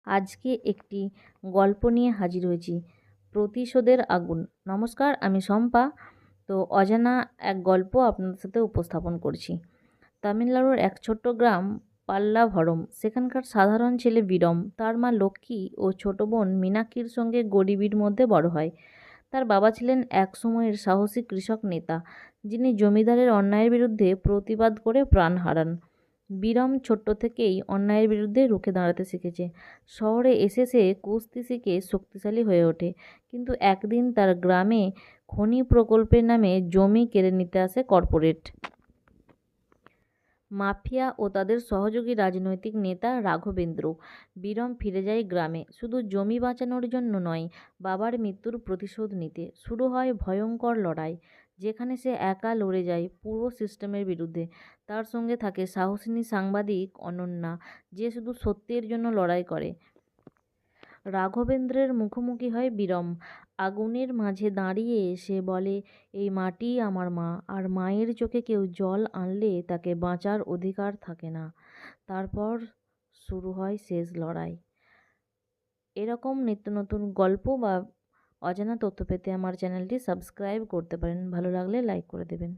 আজকে একটি গল্প নিয়ে হাজির হয়েছি, প্রতিশোধের আগুন। নমস্কার, আমি শম্পা। তো অজানা এক গল্প আপনাদের সাথে উপস্থাপন করছি। তামিলনাড়ুর এক ছোট্ট গ্রাম পাল্লাভরম। সেখানকার সাধারণ ছেলে বিরম তার মা লক্ষ্মী ও ছোট বোন মীনাক্ষীর সঙ্গে গরিবির মধ্যে বড় হয়। তার বাবা ছিলেন এক সময়ের সাহসী কৃষক নেতা, যিনি জমিদারের অন্যায়ের বিরুদ্ধে প্রতিবাদ করে প্রাণ হারান। বিরম ছোট্ট থেকেই অন্যায়ের বিরুদ্ধে রুখে দাঁড়াতে শিখেছে। শহরে এসে সে কুস্তি শিখে শক্তিশালী হয়ে ওঠে, কিন্তু একদিন তার গ্রামে খনি প্রকল্পের নামে জমি কেড়ে নিতে আসে কর্পোরেট মাফিয়া ও তাদের সহযোগী রাজনৈতিক নেতা রাঘবেন্দ্র। বিরম ফিরে যায় গ্রামে, শুধু জমি বাঁচানোর জন্য নয়, বাবার মৃত্যুর প্রতিশোধ নিতে। শুরু হয় ভয়ঙ্কর লড়াই, যেখানে সে একা লড়ে যায় পুরো সিস্টেমের বিরুদ্ধে। তার সঙ্গে থাকে সাহসিনী সাংবাদিক অনন্যা, যে শুধু সত্যের জন্য লড়াই করে। রাঘবেন্দ্রের মুখোমুখি হয় বিরম। আগুনের মাঝে দাঁড়িয়ে সে বলে, এই মাটি আমার মা, আর মায়ের চোখে কেউ জল আনলে তাকে বাঁচার অধিকার থাকে না। তারপর শুরু হয় শেষ লড়াই। এরকম নিত্য নতুন গল্প বা অজানা তথ্য পেতে আমার চ্যানেলটি সাবস্ক্রাইব করতে পারেন। ভালো লাগলে লাইক করে দেবেন।